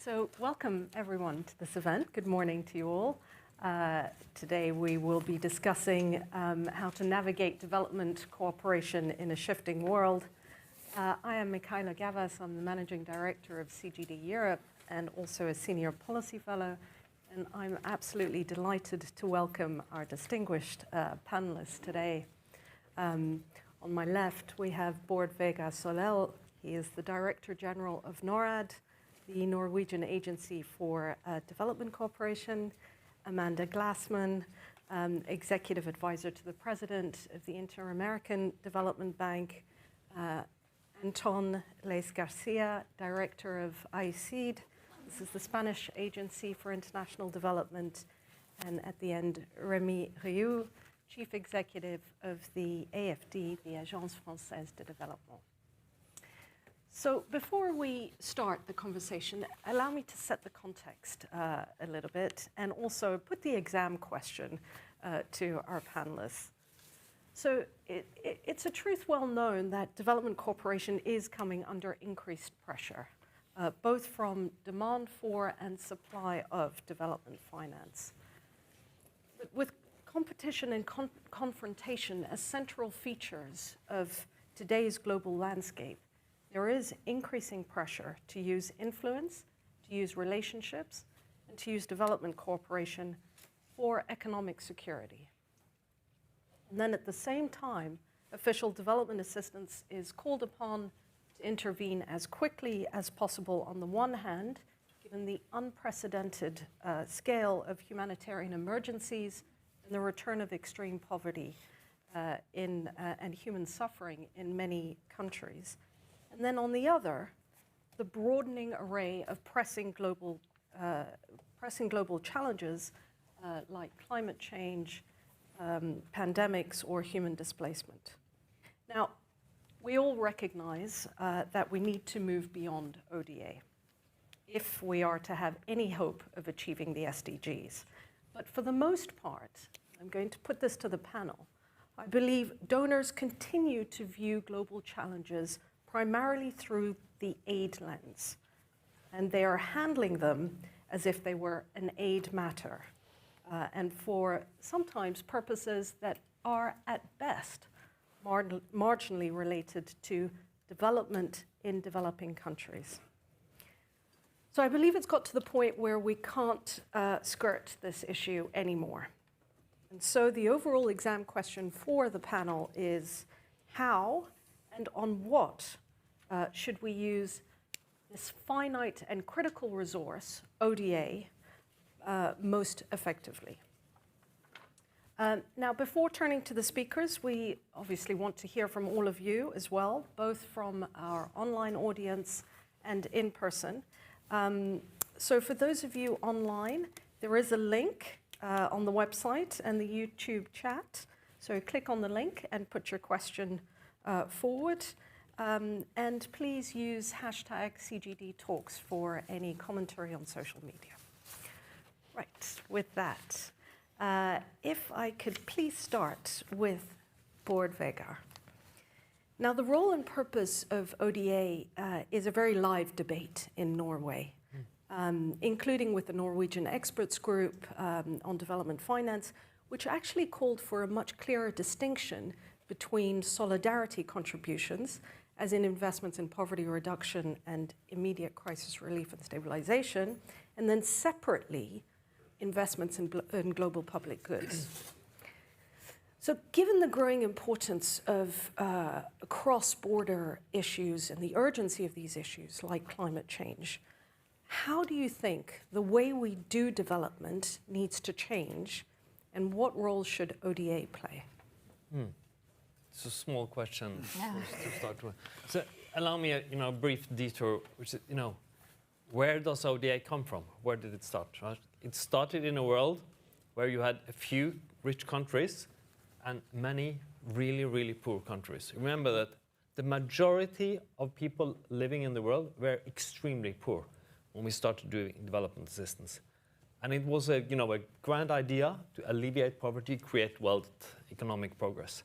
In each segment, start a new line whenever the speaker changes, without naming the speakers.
So welcome everyone to this event. Good morning to you all. Today we will be discussing how to navigate development cooperation in a shifting world. I am Michaela Gavas. I'm the Managing Director of CGD Europe and also a Senior Policy Fellow. And I'm absolutely delighted to welcome our distinguished panelists today. On my left, we have Bård Vegar Solhjell. He is the Director General of NORAD, the Norwegian Agency for Development Cooperation. Amanda Glassman, Executive Advisor to the President of the Inter-American Development Bank. Anton Leis Garcia, Director of ICID. This is the Spanish Agency for International Development. And at the end, Rémi Rioux, Chief Executive of the AFD, the Agence Française de Développement. So before we start the conversation, allow me to set the context a little bit and also put the exam question to our panelists. So it's a truth well known that development cooperation is coming under increased pressure, both from demand for and supply of development finance. But with competition and confrontation as central features of today's global landscape, there is increasing pressure to use influence, to use relationships, and to use development cooperation for economic security. And then at the same time, official development assistance is called upon to intervene as quickly as possible on the one hand, given the unprecedented scale of humanitarian emergencies and the return of extreme poverty and human suffering in many countries. And then on the other, the broadening array of pressing global challenges like climate change, pandemics, or human displacement. Now, we all recognize that we need to move beyond ODA if we are to have any hope of achieving the SDGs. But for the most part, I'm going to put this to the panel, I believe donors continue to view global challenges primarily through the aid lens, and they are handling them as if they were an aid matter, and for sometimes purposes that are at best marginally related to development in developing countries. So I believe it's got to the point where we can't skirt this issue anymore. And so the overall exam question for the panel is how and on what should we use this finite and critical resource, ODA, most effectively? Now, before turning to the speakers, we obviously want to hear from all of you as well, both from our online audience and in person. So for those of you online, there is a link on the website and the YouTube chat. So click on the link and put your question forward. And please use hashtag CGD Talks for any commentary on social media. Right, with that, if I could please start with Bård Vegar. Now, the role and purpose of ODA is a very live debate in Norway, including with the Norwegian Experts Group on Development Finance, which actually called for a much clearer distinction between solidarity contributions, as in investments in poverty reduction and immediate crisis relief and stabilization, and then separately, investments in global public goods. So given the growing importance of cross-border issues and the urgency of these issues, like climate change, how do you think the way we do development needs to change, and what role should ODA play?
It's a small question to start with. So allow me a brief detour, which is, where does ODA come from? Where did it start? Right? It started in a world where you had a few rich countries and many really, really poor countries. Remember that the majority of people living in the world were extremely poor when we started doing development assistance. And it was a grand idea to alleviate poverty, create wealth, economic progress.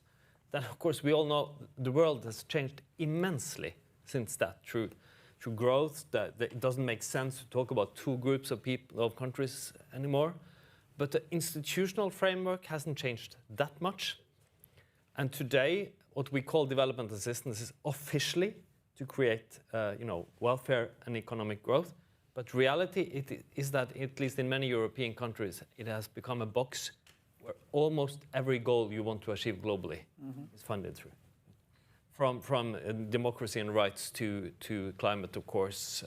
Then, of course, we all know the world has changed immensely since that through through growth, that it doesn't make sense to talk about two groups of people, of countries anymore. But the institutional framework hasn't changed that much. And today, what we call development assistance is officially to create welfare and economic growth. But reality is that, at least in many European countries, it has become a box where almost every goal you want to achieve globally is funded through. From democracy and rights to climate, of course,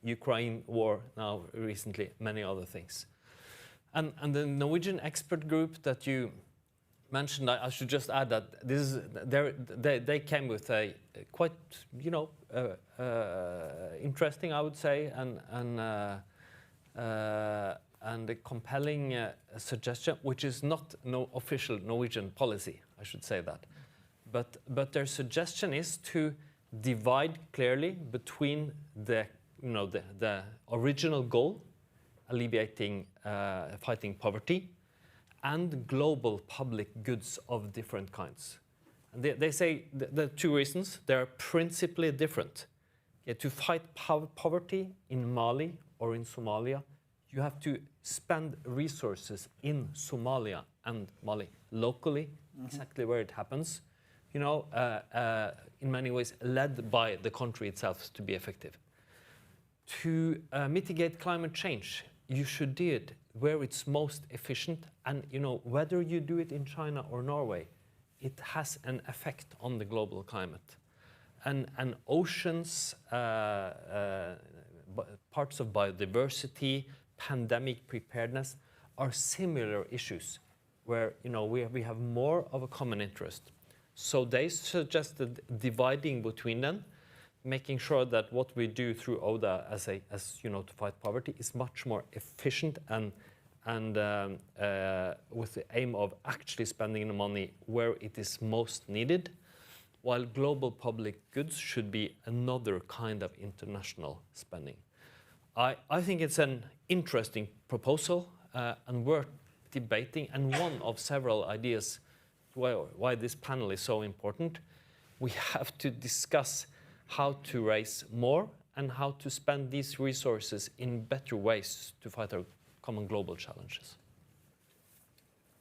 Ukraine war now recently, many other things. And the Norwegian expert group that you mentioned, I should just add that they came with a quite interesting, I would say, and a compelling suggestion, which is not no official Norwegian policy, I should say that. But their suggestion is to divide clearly between the original goal, alleviating, fighting poverty, and global public goods of different kinds. And they say the two reasons, they're principally different. To fight poverty in Mali or in Somalia, you have to spend resources in Somalia and Mali locally, exactly where it happens, in many ways led by the country itself to be effective. To mitigate climate change, you should do it where it's most efficient, and whether you do it in China or Norway, it has an effect on the global climate. And oceans, parts of biodiversity, pandemic preparedness are similar issues where we have more of a common interest. So they suggested dividing between them, making sure that what we do through ODA to fight poverty is much more efficient and with the aim of actually spending the money where it is most needed, while global public goods should be another kind of international spending. I think it's an interesting proposal and worth debating, and one of several ideas why this panel is so important. We have to discuss how to raise more and how to spend these resources in better ways to fight our common global challenges.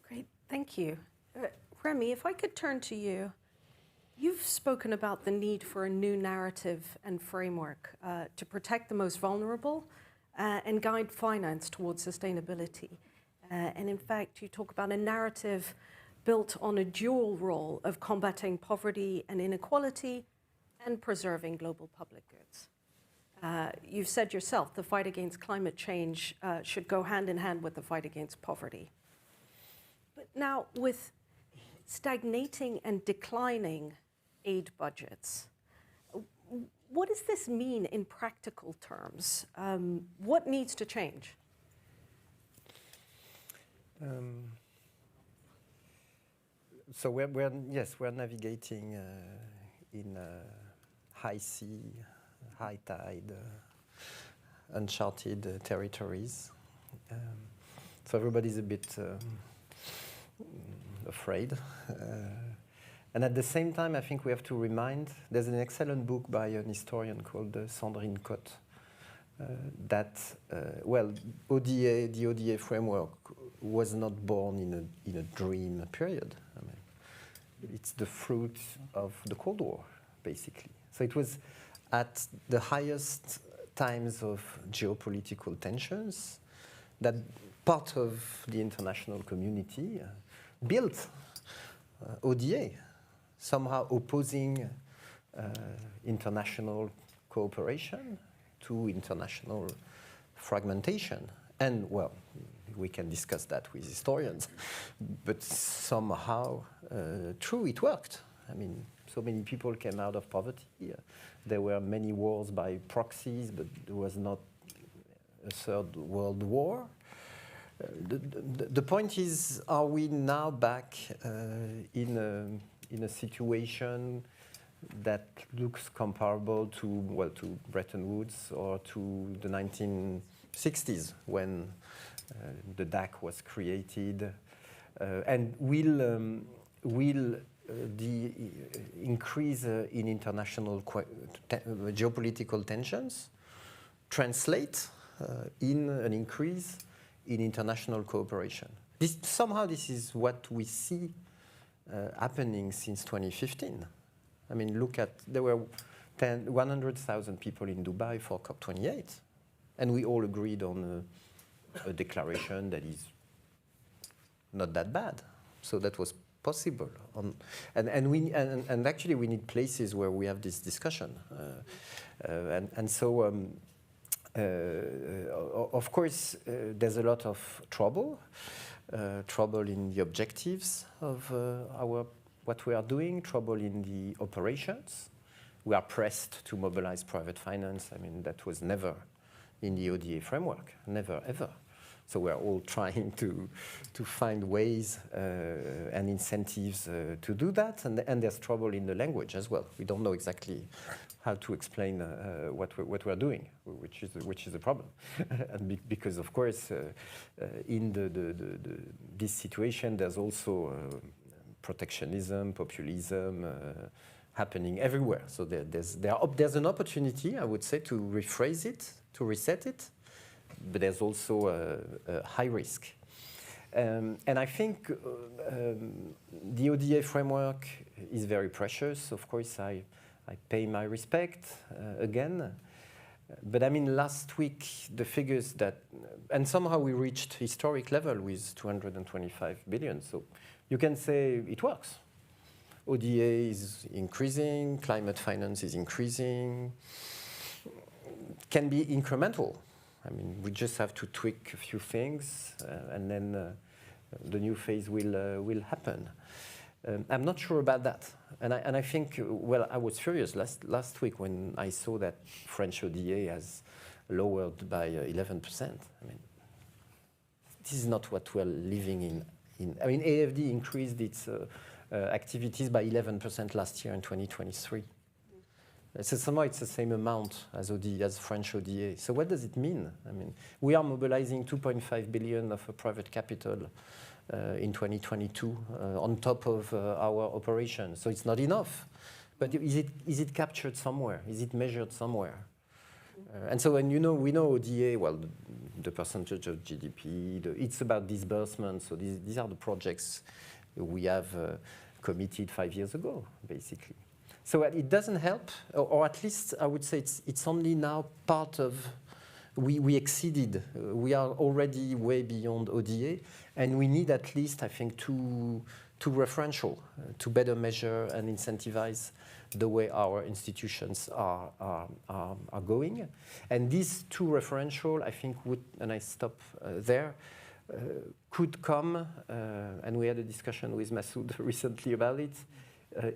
Great, thank you. Remy, if I could turn to you. You've spoken about the need for a new narrative and framework to protect the most vulnerable and guide finance towards sustainability. And in fact, you talk about a narrative built on a dual role of combating poverty and inequality and preserving global public goods. You've said yourself the fight against climate change should go hand in hand with the fight against poverty. But now, with stagnating and declining aid budgets, what does this mean in practical terms? What needs to change?
So we're navigating in high sea, high tide, uncharted territories. So everybody's a bit afraid. And at the same time, I think we have to remind, there's an excellent book by an historian called Sandrine Cotte, that, ODA, the ODA framework was not born in a dream period. I mean, it's the fruit of the Cold War, basically. So it was at the highest times of geopolitical tensions that part of the international community built ODA, somehow opposing international cooperation to international fragmentation. And, well, we can discuss that with historians, but somehow, true, it worked. I mean, so many people came out of poverty. There were many wars by proxies, but there was not a third world war. The point is, are we now back in a situation that looks comparable to Bretton Woods or to the 1960s when the DAC was created? And will the increase in international geopolitical tensions translate in an increase in international cooperation. Somehow this is what we see happening since 2015. I mean, look at, there were 100,000 people in Dubai for COP28, and we all agreed on a declaration that is not that bad. So that was possible. And actually we need places where we have this discussion. Of course, there's a lot of trouble in the objectives of what we are doing, trouble in the operations. We are pressed to mobilize private finance. I mean, that was never in the ODA framework, never, ever. So we're all trying to find ways and incentives to do that, and there's trouble in the language as well. We don't know exactly how to explain what we're doing, which is a problem. And because of course, in this situation, there's also protectionism, populism happening everywhere. So there's an opportunity, I would say, to rephrase it, to reset it. But there's also a high risk. And I think the ODA framework is very precious. Of course, I pay my respect again. But I mean, last week, the figures that, and somehow we reached historic level with 225 billion. So you can say it works. ODA is increasing, climate finance is increasing, can be incremental. I mean, we just have to tweak a few things, and then the new phase will happen. I'm not sure about that, and I think, well, I was furious last week when I saw that French ODA has lowered by 11%. I mean, this is not what we're living in. I mean, AFD increased its activities by 11% last year in 2023. So somehow it's the same amount as French ODA. So what does it mean? I mean, we are mobilizing 2.5 billion of private capital in 2022 on top of our operation. So it's not enough. But is it captured somewhere? Is it measured somewhere? And so when we know ODA, well, the percentage of GDP, it's about disbursement. So these are the projects we have committed 5 years ago, basically. So it doesn't help, or at least I would say it's only now part of, we exceeded, we are already way beyond ODA, and we need at least, I think, two referential to better measure and incentivize the way our institutions are going. And these two referential, I think, would, and I stop there, could come, and we had a discussion with Masoud recently about it,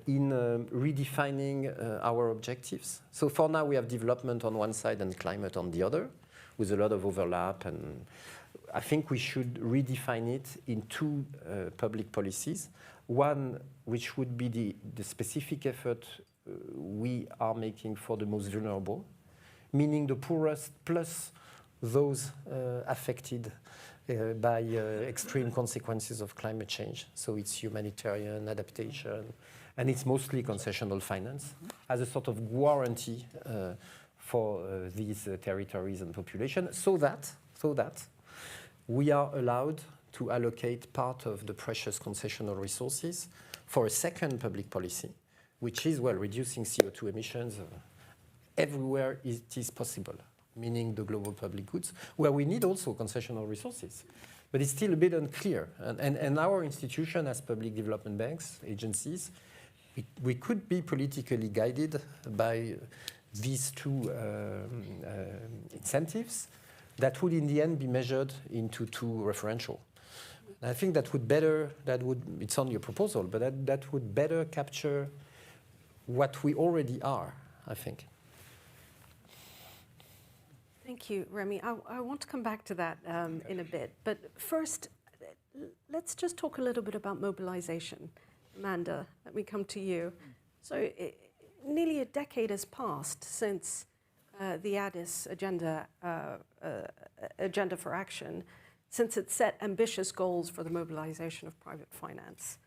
in redefining our objectives. So for now, we have development on one side and climate on the other, with a lot of overlap. And I think we should redefine it in two public policies. One, which would be the specific effort we are making for the most vulnerable, meaning the poorest plus those affected by extreme consequences of climate change. So it's humanitarian adaptation, and it's mostly concessional finance as a sort of guarantee for these territories and population, so that we are allowed to allocate part of the precious concessional resources for a second public policy, which is, well, reducing CO2 emissions everywhere it is possible, meaning the global public goods, where we need also concessional resources. But it's still a bit unclear. And our institution, as public development banks, agencies, we could be politically guided by these two incentives that would in the end be measured into two referential. And I think it's only a proposal, but that would better capture what we already are, I think.
Thank you, Remy. I want to come back to that in a bit. But first, let's just talk a little bit about mobilization. Amanda, let me come to you. So nearly a decade has passed since the Addis agenda for action, since it set ambitious goals for the mobilization of private finance.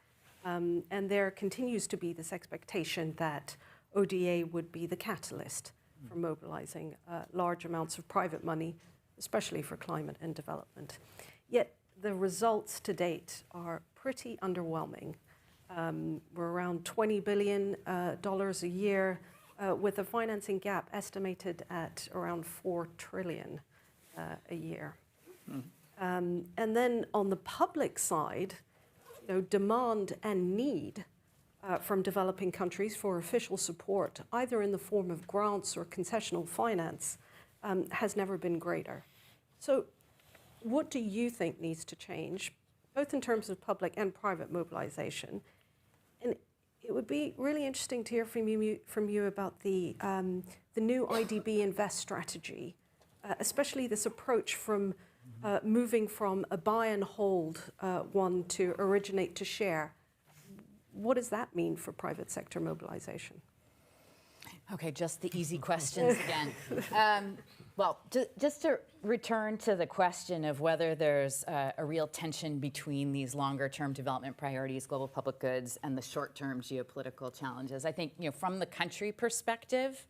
And there continues to be this expectation that ODA would be the catalyst for mobilizing large amounts of private money, especially for climate and development. Yet the results to date are pretty underwhelming. We're around $20 billion a year, with a financing gap estimated at around $4 trillion a year. And then on the public side, demand and need from developing countries for official support, either in the form of grants or concessional finance, has never been greater. So what do you think needs to change, both in terms of public and private mobilization? And it would be really interesting to hear from you about the new IDB Invest strategy, especially this approach from moving from a buy and hold one to originate to share. What does that mean for private sector mobilization?
Okay, just the easy questions again. Well, just to return to the question of whether there's a real tension between these longer-term development priorities, global public goods, and the short-term geopolitical challenges. I think, from the country perspective,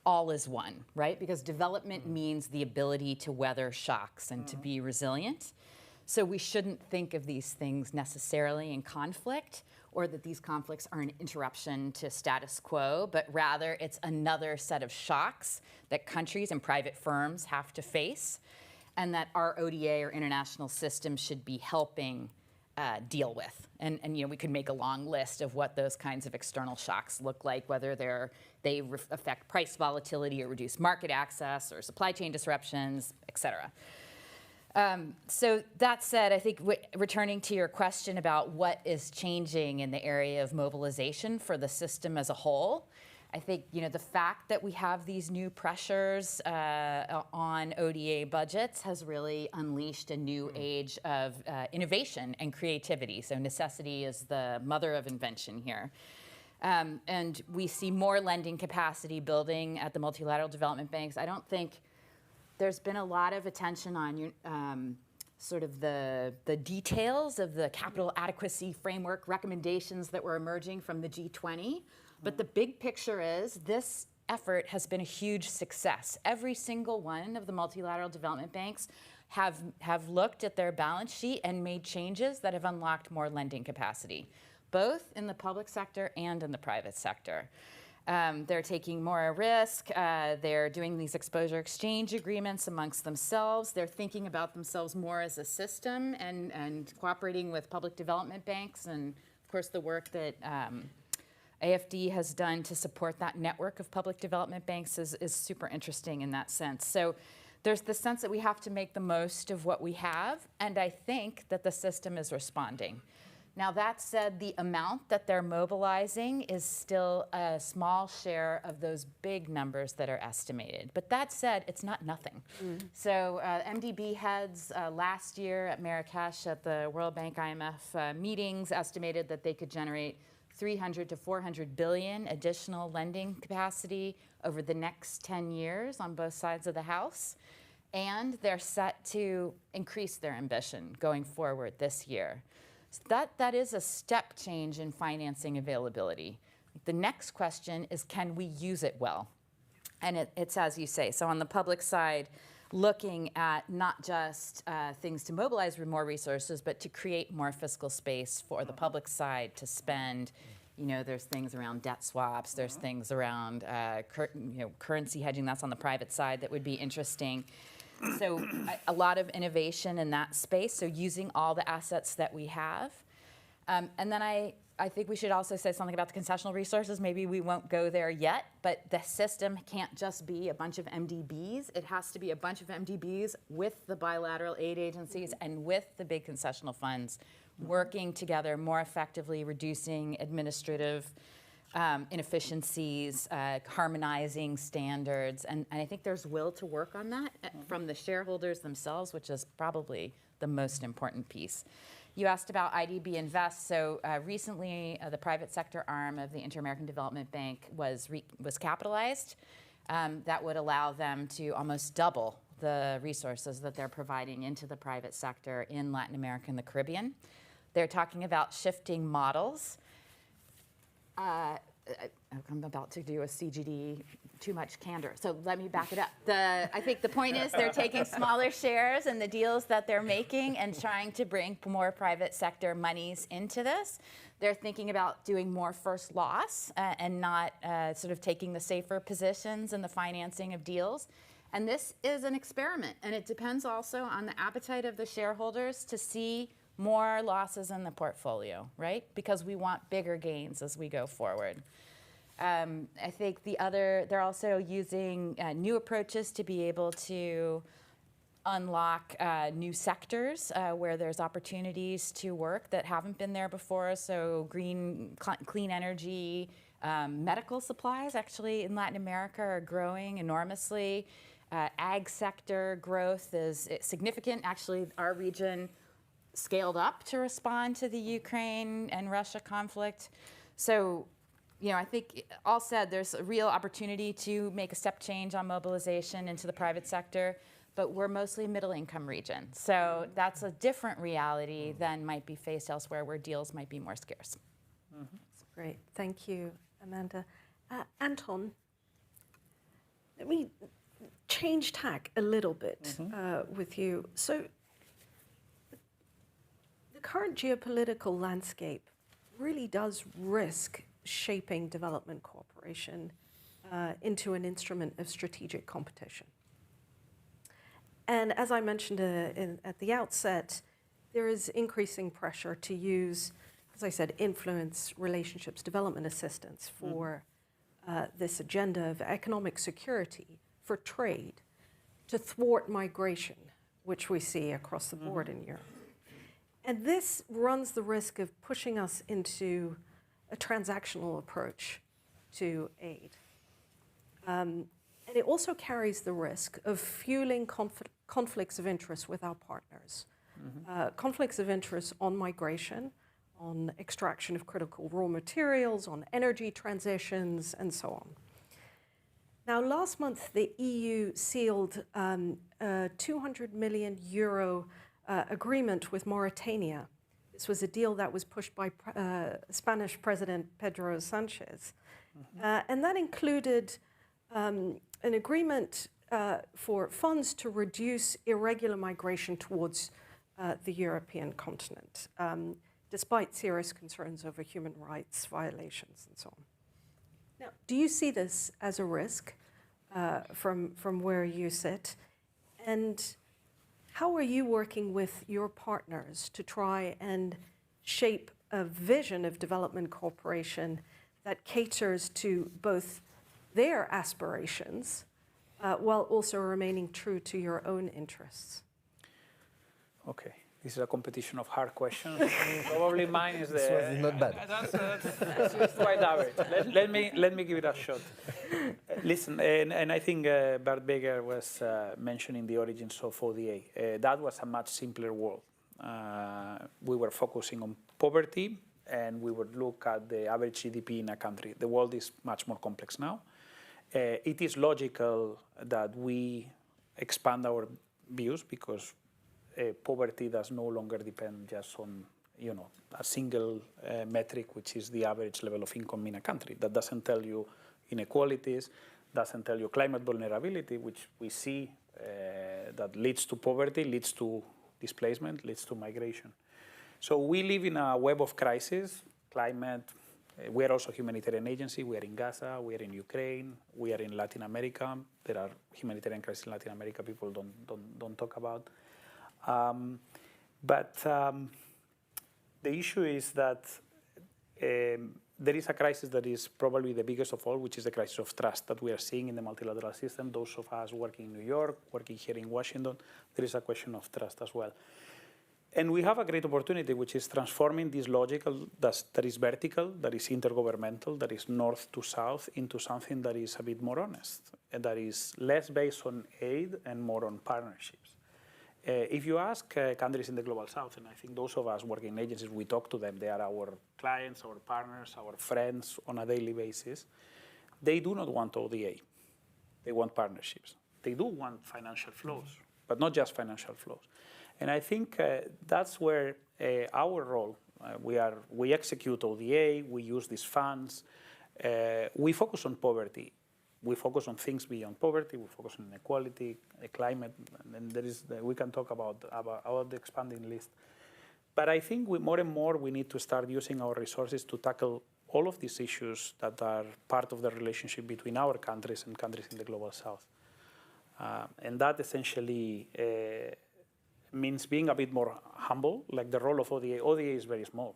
all is one, right? Because development means the ability to weather shocks and to be resilient. So we shouldn't think of these things necessarily in conflict, or that these conflicts are an interruption to status quo, but rather it's another set of shocks that countries and private firms have to face, and that our ODA or international system should be helping deal with. And we could make a long list of what those kinds of external shocks look like, whether they affect price volatility or reduce market access or supply chain disruptions, et cetera. So that said, I think returning to your question about what is changing in the area of mobilization for the system as a whole, I think the fact that we have these new pressures on ODA budgets has really unleashed a new age of innovation and creativity. So necessity is the mother of invention here. And we see more lending capacity building at the multilateral development banks. I don't think there's been a lot of attention on sort of the details of the capital adequacy framework recommendations that were emerging from the G20. But the big picture is this effort has been a huge success. Every single one of the multilateral development banks have looked at their balance sheet and made changes that have unlocked more lending capacity, both in the public sector and in the private sector. They're taking more risk. They're doing these exposure exchange agreements amongst themselves. They're thinking about themselves more as a system and cooperating with public development banks. And of course, the work that AFD has done to support that network of public development banks is super interesting in that sense. So there's the sense that we have to make the most of what we have. And I think that the system is responding. Now, that said, the amount that they're mobilizing is still a small share of those big numbers that are estimated. But that said, it's not nothing. So MDB heads last year at Marrakesh at the World Bank IMF meetings estimated that they could generate 300 to 400 billion additional lending capacity over the next 10 years on both sides of the house. And they're set to increase their ambition going forward this year. So that is a step change in financing availability. The next question is, can we use it well? And it's as you say. So on the public side, looking at not just things to mobilize more resources, but to create more fiscal space for the public side to spend. There's things around debt swaps. There's things around currency hedging. That's on the private side that would be interesting. So a lot of innovation in that space, so using all the assets that we have. And then I think we should also say something about the concessional resources. Maybe we won't go there yet, but the system can't just be a bunch of MDBs. It has to be a bunch of MDBs with the bilateral aid agencies and with the big concessional funds working together more effectively, reducing administrative inefficiencies, harmonizing standards, and I think there's will to work on that from the shareholders themselves, which is probably the most important piece. You asked about IDB Invest. So recently, the private sector arm of the Inter-American Development Bank was capitalized. That would allow them to almost double the resources that they're providing into the private sector in Latin America and the Caribbean. They're talking about shifting models. I'm about to do a CGD, too much candor, so let me back it up. I think the point is they're taking smaller shares in the deals that they're making and trying to bring more private sector monies into this. They're thinking about doing more first loss and not sort of taking the safer positions in the financing of deals. And this is an experiment, and it depends also on the appetite of the shareholders to see more losses in the portfolio, right? Because we want bigger gains as we go forward. I think they're also using new approaches to be able to unlock new sectors where there's opportunities to work that haven't been there before. So clean energy, medical supplies actually in Latin America are growing enormously. Ag sector growth is significant. Actually, our region scaled up to respond to the Ukraine and Russia conflict. So, I think all said, there's a real opportunity to make a step change on mobilization into the private sector, but we're mostly a middle-income region. So that's a different reality than might be faced elsewhere where deals might be more scarce.
That's great. Thank you, Amanda. Anton, let me change tack a little bit with you. So the current geopolitical landscape really does risk shaping development cooperation into an instrument of strategic competition. And as I mentioned at the outset, there is increasing pressure to use, as I said, influence, relationships, development assistance for this agenda of economic security, for trade, to thwart migration, which we see across the board in Europe. And this runs the risk of pushing us into a transactional approach to aid. And it also carries the risk of fueling conflicts of interest with our partners. Conflicts of interest on migration, on extraction of critical raw materials, on energy transitions, and so on. Now, last month, the EU sealed a 200 million euro agreement with Mauritania. This was a deal that was pushed by Spanish President Pedro Sanchez. And that included an agreement for funds to reduce irregular migration towards the European continent, despite serious concerns over human rights violations and so on. Now, do you see this as a risk from where you sit? And how are you working with your partners to try and shape a vision of development cooperation that caters to both their aspirations while also remaining true to your own interests?
Okay, this is a competition of hard questions. Probably mine is
This one is not bad.
That's quite average. Let me give it a shot. Listen, and I think Bert Beger was mentioning the origins of ODA. That was a much simpler world. We were focusing on poverty, and we would look at the average GDP in a country. The world is much more complex now. It is logical that we expand our views because poverty does no longer depend just on a single metric, which is the average level of income in a country. That doesn't tell you inequalities, doesn't tell you climate vulnerability, which we see that leads to poverty, leads to displacement, leads to migration. So we live in a web of crises, climate. We are also a humanitarian agency. We are in Gaza, we are in Ukraine, we are in Latin America. There are humanitarian crises in Latin America people don't talk about. But the issue is that there is a crisis that is probably the biggest of all, which is the crisis of trust that we are seeing in the multilateral system. Those of us working in New York, working here in Washington, there is a question of trust as well. And we have a great opportunity, which is transforming this logic that is vertical, that is intergovernmental, that is north to south, into something that is a bit more honest, and that is less based on aid and more on partnerships. If you ask countries in the global south, and I think those of us working in agencies, we talk to them, they are our clients, our partners, our friends on a daily basis, they do not want ODA. They want partnerships. They do want financial flows, but not just financial flows. And I think that's where our role, we execute ODA, we use these funds, we focus on poverty. We focus on things beyond poverty, we focus on inequality, climate, and we can talk about the expanding list. But I think more and more we need to start using our resources to tackle all of these issues that are part of the relationship between our countries and countries in the global south. And that essentially means being a bit more humble, like the role of ODA. ODA is very small.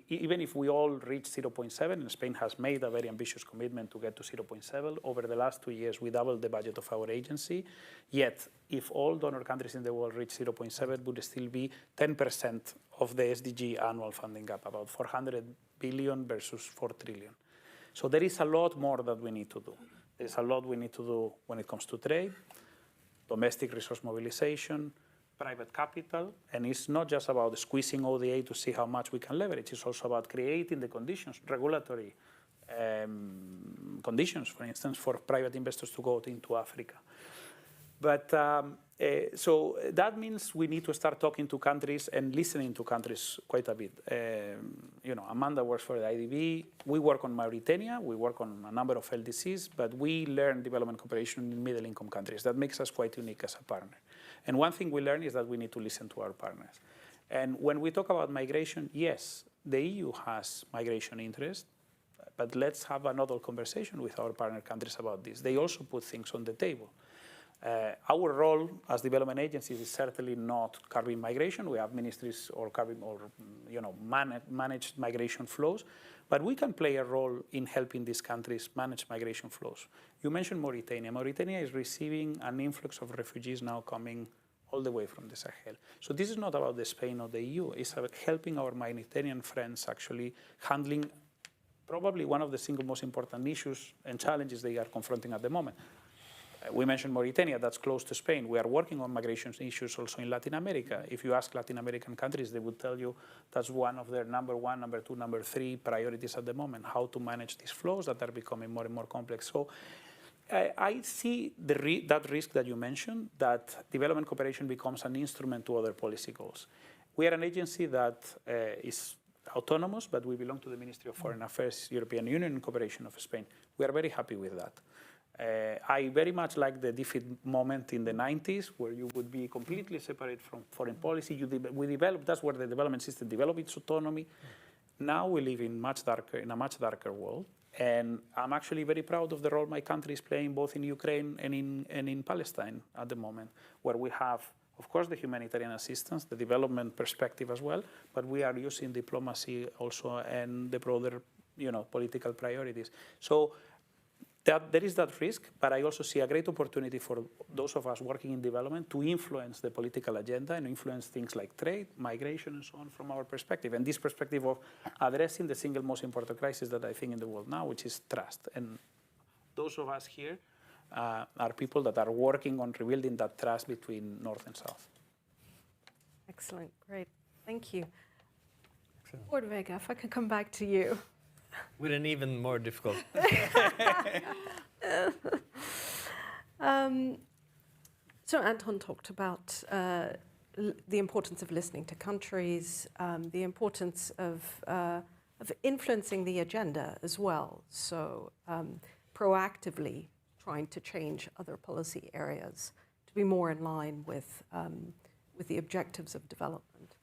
Even if we all reach 0.7, and Spain has made a very ambitious commitment to get to 0.7, over the last 2 years we doubled the budget of our agency, yet if all donor countries in the world reach 0.7, it would still be 10% of the SDG annual funding gap, about 400 billion versus 4 trillion. So there is a lot more that we need to do. There's a lot we need to do when it comes to trade, domestic resource mobilization, private capital, and it's not just about squeezing ODA to see how much we can leverage. It's also about creating the conditions, regulatory conditions, for instance, for private investors to go into Africa. But so that means we need to start talking to countries and listening to countries quite a bit. Amanda works for the IDB. We work on Mauritania. We work on a number of LDCs, but we learn development cooperation in middle-income countries. That makes us quite unique as a partner. And one thing we learn is that we need to listen to our partners. And when we talk about migration, yes, the EU has migration interest, but let's have another conversation with our partner countries about this. They also put things on the table. Our role as development agencies is certainly not curbing migration. We have ministries or managed migration flows, but we can play a role in helping these countries manage migration flows. You mentioned Mauritania. Mauritania is receiving an influx of refugees now coming all the way from the Sahel. So this is not about the Spain or the EU. It's about helping our Mauritanian friends actually handling probably one of the single most important issues and challenges they are confronting at the moment. We mentioned Mauritania, that's close to Spain. We are working on migration issues also in Latin America. If you ask Latin American countries, they would tell you that's one of their number 1, number 2, number 3 priorities at the moment, how to manage these flows that are becoming more and more complex. So I see that risk that you mentioned, that development cooperation becomes an instrument to other policy goals. We are an agency that is autonomous, but we belong to the Ministry of Foreign Affairs, European Union, and Cooperation of Spain. We are very happy with that. I very much like the DFID moment in the 90s, where you would be completely separate from foreign policy. That's where the development system developed its autonomy. Now we live in a much darker world. And I'm actually very proud of the role my country is playing both in Ukraine and in Palestine at the moment, where we have, of course, the humanitarian assistance, the development perspective as well, but we are using diplomacy also and the broader, political priorities. So there is that risk, but I also see a great opportunity for those of us working in development to influence the political agenda and influence things like trade, migration, and so on from our perspective. And this perspective of addressing the single most important crisis that I think in the world now, which is trust. And those of us here are people that are working on rebuilding that trust between North and South.
Excellent, great, thank you. Lord Vega, if I could come back to you.
With an even more difficult.
So Anton talked about the importance of listening to countries, the importance of influencing the agenda as well. So proactively trying to change other policy areas to be more in line with the objectives of development.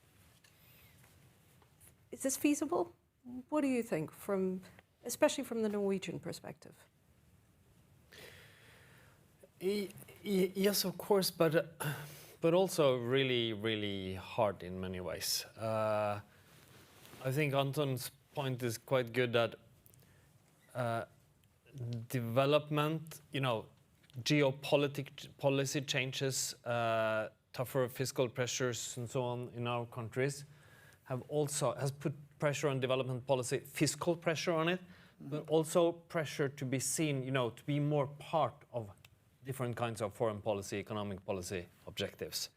Is this feasible? What do you think, especially from the Norwegian perspective?
Yes, of course, but also really, really hard in many ways. I think Anton's point is quite good that development, geopolitical policy changes, tougher fiscal pressures, and so on in our countries has put pressure on development policy, fiscal pressure on it, but also pressure to be seen, to be more part of different kinds of foreign policy, economic policy objectives.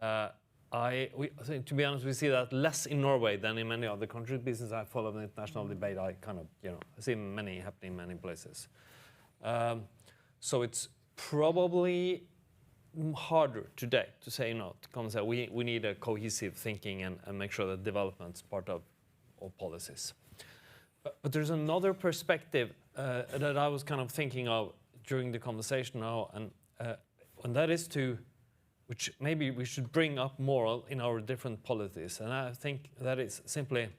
I think, to be honest, we see that less in Norway than in many other countries. Because I follow the international debate, I see many happening in many places. So it's probably harder today to say, to come and say we need a cohesive thinking and make sure that development's part of all policies. But there's another perspective that I was kind of thinking of during the conversation now, and that is which maybe we should bring up more in our different policies. And I think that is simply,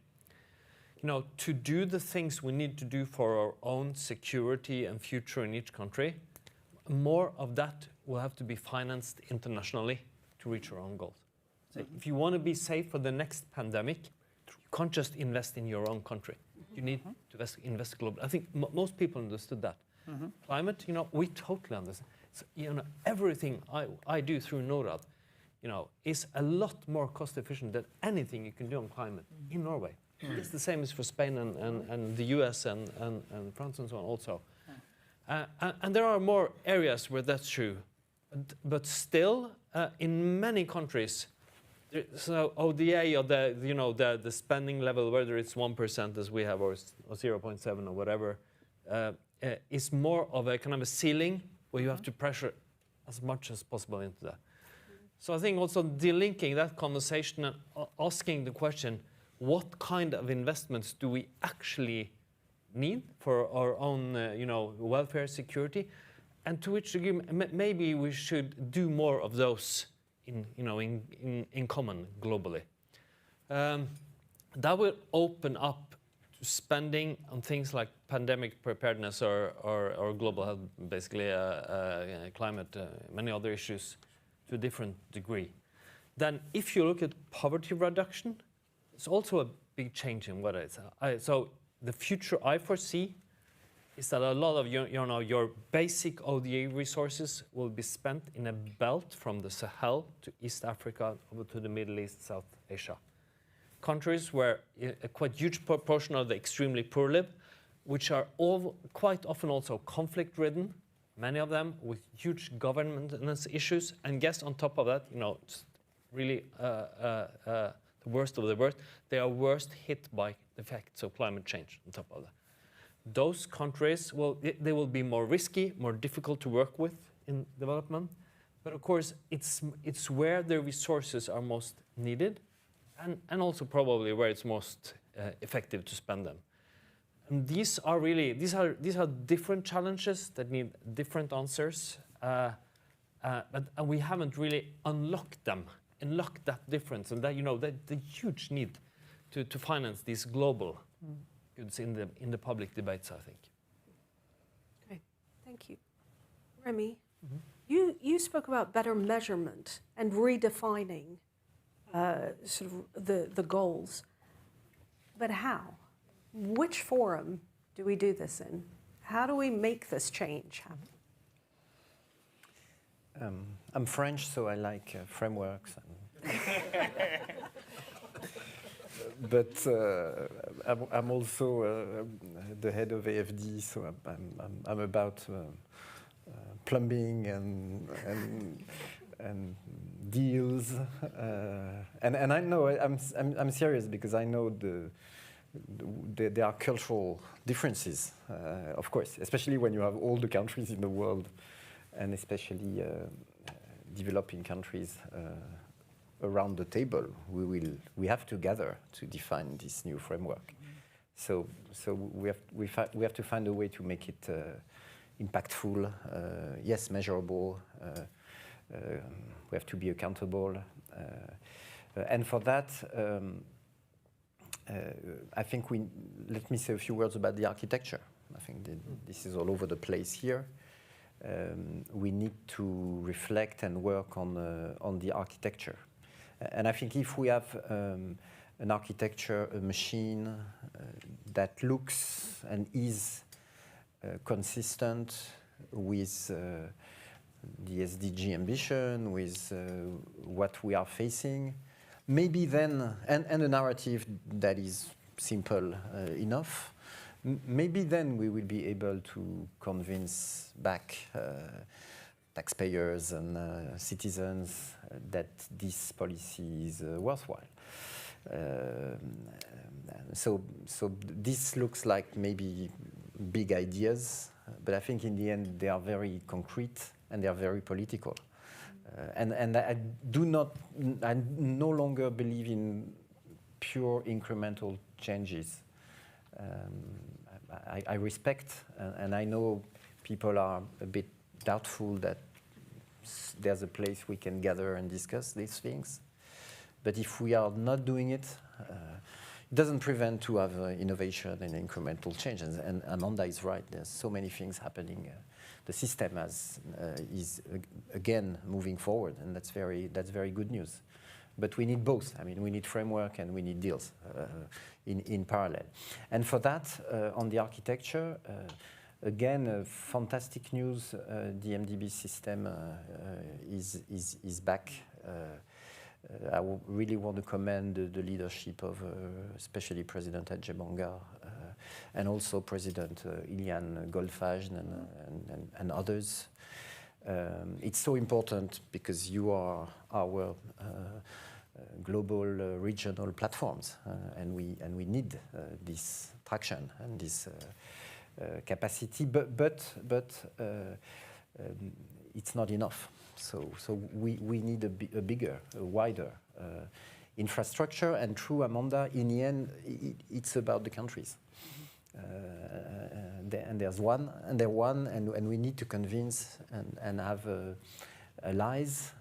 to do the things we need to do for our own security and future in each country, more of that will have to be financed internationally to reach our own goals. So if you want to be safe for the next pandemic, you can't just invest in your own country. You need to invest globally. I think most people understood that. Climate, we totally understand. So, everything I do through NORAD, is a lot more cost efficient than anything you can do on climate in Norway. It's the same as for Spain and the US and France and so on also. And there are more areas where that's true. But still, in many countries, so ODA or the spending level, whether it's 1% as we have or 0.7 or whatever, is more of a kind of a ceiling where you have to pressure as much as possible into that. So I think also delinking that conversation and asking the question, what kind of investments do we actually need for our own welfare security, and to which degree maybe we should do more of those in common globally. That will open up to spending on things like pandemic preparedness or global health, basically climate, many other issues to a different degree. Then if you look at poverty reduction, it's also a big change in what it is. So the future I foresee is that a lot of your basic ODA resources will be spent in a belt from the Sahel to East Africa over to the Middle East, South Asia. Countries where a quite huge proportion of the extremely poor live, which are quite often also conflict-ridden, many of them with huge governance issues, and guess on top of that, it's really the worst of the worst, they are worst hit by the effects of climate change on top of that. Those countries, they will be more risky, more difficult to work with in development, but of course it's where the resources are most needed, and also probably where it's most effective to spend them. And these are different challenges that need different answers, and we haven't really unlocked that difference, and that the huge need to finance these global goods in the public debates, I think.
Okay, thank you. Remy, you spoke about better measurement and redefining sort of the goals, but how? Which forum do we do this in? How do we make this change happen?
I'm French, so I like frameworks. But I'm also the head of AFD, so I'm about plumbing and deals, and I know I'm serious because I know there are cultural differences, of course, especially when you have all the countries in the world, and especially developing countries around the table. We have to gather to define this new framework. So we have to find a way to make it impactful, yes, measurable. We have to be accountable, and for that, I think let me say a few words about the architecture. I think this is all over the place here. We need to reflect and work on the architecture. And I think if we have an architecture, a machine that looks and is consistent with the SDG ambition, with what we are facing, maybe then, and a narrative that is simple enough, maybe then we will be able to convince back taxpayers and citizens that this policy is worthwhile. So this looks like maybe big ideas, but I think in the end they are very concrete and they are very political. And I no longer believe in pure incremental changes. I respect, and I know people are a bit doubtful that there's a place we can gather and discuss these things. But if we are not doing it, it doesn't prevent to have innovation and incremental changes. And Amanda is right. There's so many things happening. The system is again moving forward, and that's very good news. But we need both. I mean, we need framework and we need deals in parallel. And for that, on the architecture, again, fantastic news. The MDB system is back. I really want to commend the leadership of especially President Adjebanga and also President Ilian Golfajn and others. It's so important because you are our global regional platforms, and we need this traction and this capacity. But it's not enough. So we need a bigger, a wider infrastructure. And through Amanda, in the end, it's about the countries. And there's one, and we need to convince and have allies,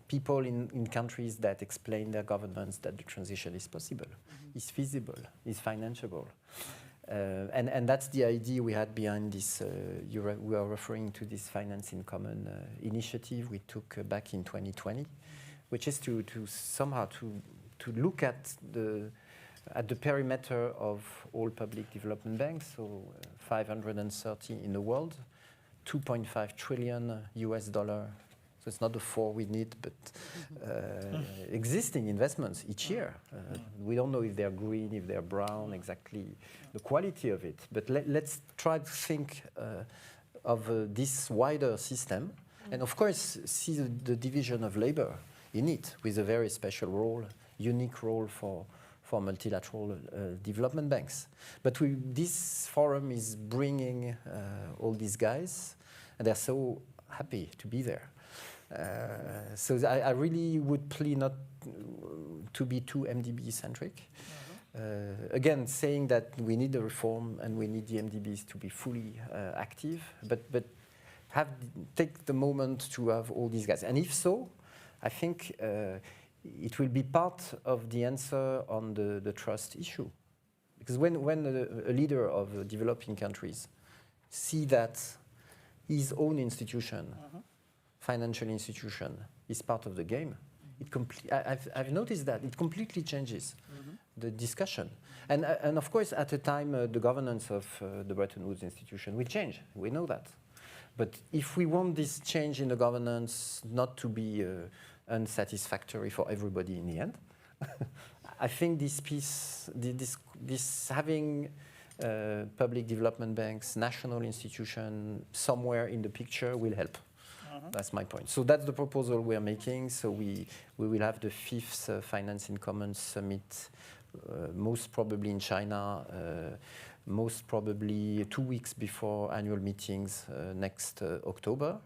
people in countries that explain their governments that the transition is possible, is feasible, is financeable. And that's the idea we had behind this. We are referring to this Finance in Common initiative we took back in 2020, which is to somehow to look at the perimeter of all public development banks, so 530 in the world, $2.5 trillion US. So it's not the 4 we need, but existing investments each year. We don't know if they're green, if they're brown, exactly the quality of it. But let's try to think of this wider system. And of course, see the division of labor in it with a very special role, unique role for multilateral development banks. But this forum is bringing all these guys, and they're so happy to be there. So I really would plea not to be too MDB-centric. Again, saying that we need a reform and we need the MDBs to be fully active, but take the moment to have all these guys. And if so, I think it will be part of the answer on the trust issue. Because when a leader of developing countries see that his own institution, financial institution, is part of the game, I've noticed that it completely changes the discussion. And of course, at a time, the governance of the Bretton Woods institution will change. We know that. But if we want this change in the governance not to be unsatisfactory for everybody in the end, I think this piece, this having public development banks, national institution somewhere in the picture will help. That's my point. So that's the proposal we are making. So we will have the 5th Finance in Common Summit, most probably in China, most probably 2 weeks before annual meetings next October.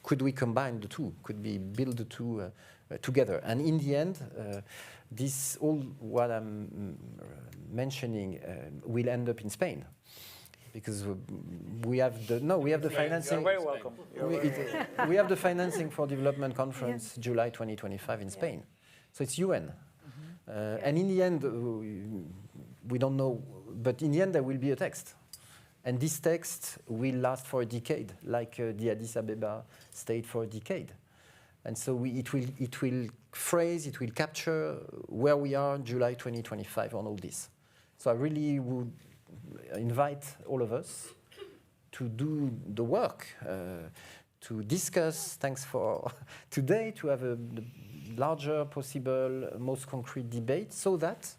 Could we combine the two? Could we build the two together? And in the end, this all what I'm mentioning will end up in Spain. Because we have the financing.
You're very welcome.
We have the financing for development conference July 2025 in Spain, so it's UN. And in the end, we don't know, but in the end there will be a text, and this text will last for a decade, like the Addis Ababa stayed for a decade, and so it will capture where we are July 2025 on all this. So I really would invite all of us to do the work, to discuss. Thanks for today, to have a larger possible, most concrete debate, so that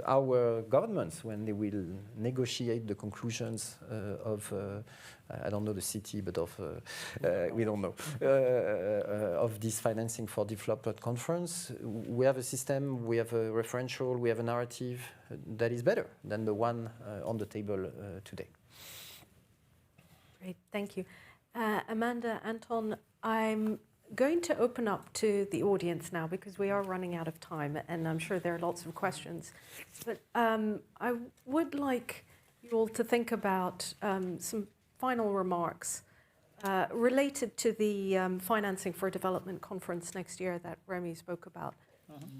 our governments, when they will negotiate the conclusions of, I don't know the city, but of, we don't know, of this financing for development conference, we have a system, we have a referential, we have a narrative that is better than the one on the table today.
Great, thank you. Amanda, Anton, I'm going to open up to the audience now because we are running out of time and I'm sure there are lots of questions. But I would like you all to think about some final remarks related to the Financing for Development conference next year that Remy spoke about.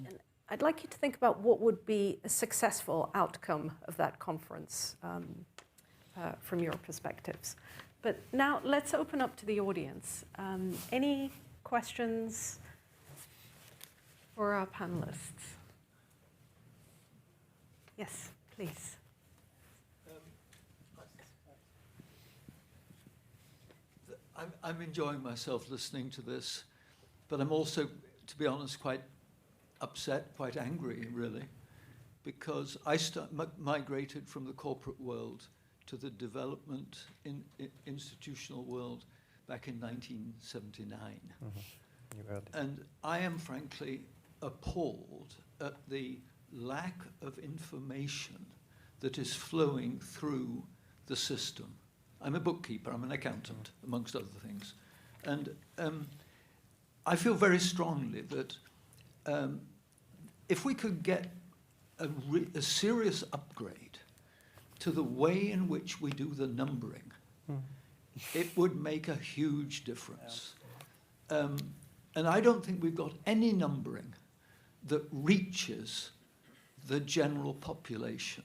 And I'd like you to think about what would be a successful outcome of that conference from your perspectives. But now let's open up to the audience. Any questions for our panelists? Yes, please.
I'm enjoying myself listening to this, but I'm also, to be honest, quite upset, quite angry, really, because I migrated from the corporate world to the development institutional world back in 1979. And I am frankly appalled at the lack of information that is flowing through the system. I'm a bookkeeper, I'm an accountant, amongst other things. And I feel very strongly that if we could get a serious upgrade to the way in which we do the numbering, it would make a huge difference. And I don't think we've got any numbering that reaches the general population.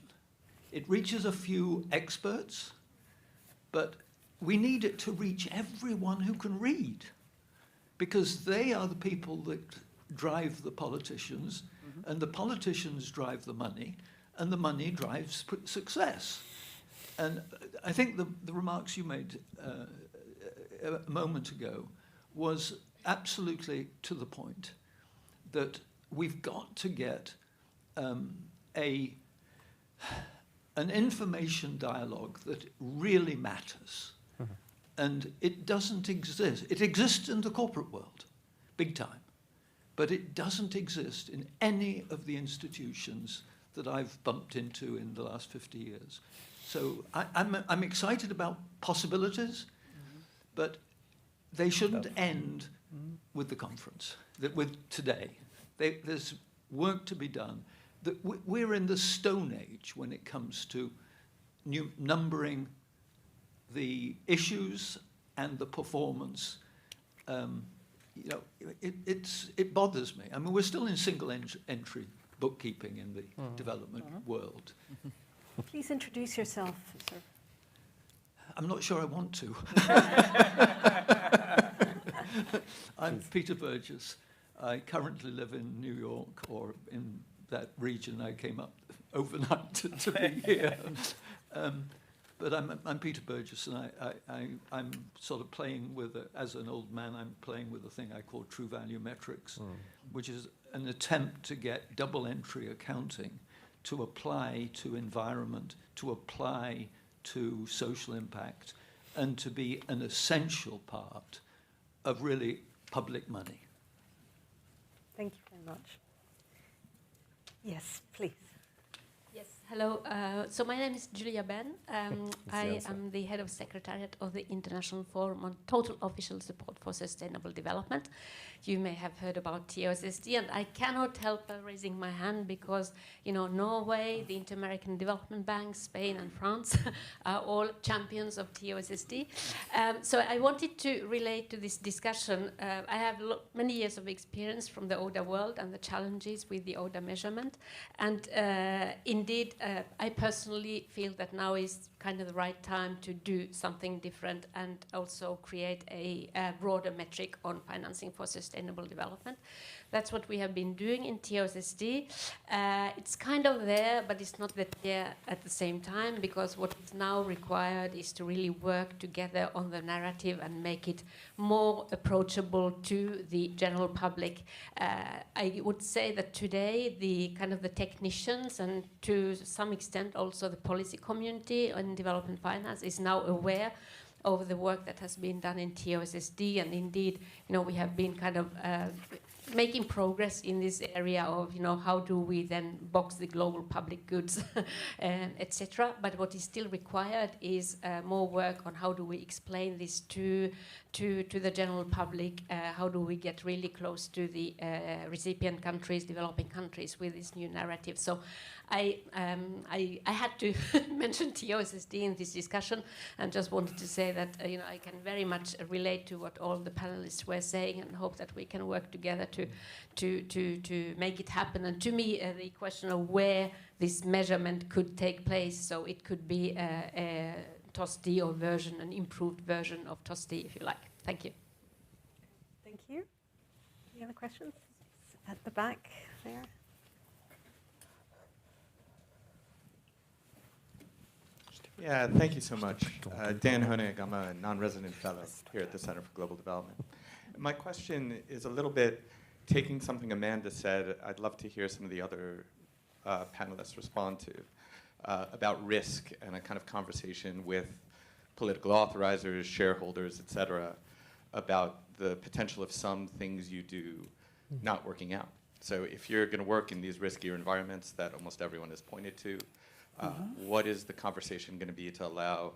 It reaches a few experts, but we need it to reach everyone who can read, because they are the people that drive the politicians, and the politicians drive the money, and the money drives success. And I think the remarks you made a moment ago was absolutely to the point, that we've got to get an information dialogue that really matters. And it doesn't exist. It exists in the corporate world, big time, but it doesn't exist in any of the institutions that I've bumped into in the last 50 years. So I'm excited about possibilities, but they shouldn't end with the conference, with today. There's work to be done. We're in the Stone Age when it comes to numbering the issues and the performance. You know, it bothers me. I mean, we're still in single entry bookkeeping in the development world.
Please introduce yourself, sir.
I'm not sure I want to. I'm Peter Burgess. I currently live in New York, or in that region. I came up overnight to be here. But I'm Peter Burgess, and I'm sort of playing with, as an old man, I'm playing with a thing I call true value metrics, which is an attempt to get double entry accounting to apply to environment, to apply to social impact, and to be an essential part of really public money.
Thank you very much. Yes, please.
Yes, hello. So my name is Julia Ben. I am the head of secretariat of the International Forum on Total Official Support for Sustainable Development. You may have heard about TOSSD, and I cannot help raising my hand because, you know, Norway, the Inter-American Development Bank, Spain, and France are all champions of TOSSD. So I wanted to relate to this discussion. I have many years of experience from the ODA world and the challenges with the ODA measurement, and indeed, I personally feel that now is kind of the right time to do something different and also create a broader metric on financing for sustainable development. That's what we have been doing in TOSSD. It's kind of there, but it's not there at the same time, because what is now required is to really work together on the narrative and make it more approachable to the general public. I would say that today the kind of the technicians, and to some extent also the policy community in development finance, is now aware of the work that has been done in TOSSD, and indeed, you know, we have been kind of making progress in this area of, how do we then box the global public goods, etc. But what is still required is more work on how do we explain this to the general public. How do we get really close to the recipient countries, developing countries with this new narrative? So I had to mention TOSSD in this discussion, and just wanted to say that I can very much relate to what all the panelists were saying, and hope that we can work together to make it happen. And to me, the question of where this measurement could take place, so it could be a TOSD or version, an improved version of TOSD, if you like. Thank you.
Thank you. Any other questions? At the back there.
Yeah, thank you so much. Dan Honig, I'm a non-resident fellow here at the Center for Global Development. My question is a little bit taking something Amanda said. I'd love to hear some of the other panelists respond to about risk and a kind of conversation with political authorizers, shareholders, et cetera, about the potential of some things you do not working out. So if you're going to work in these riskier environments that almost everyone has pointed to, what is the conversation going to be to allow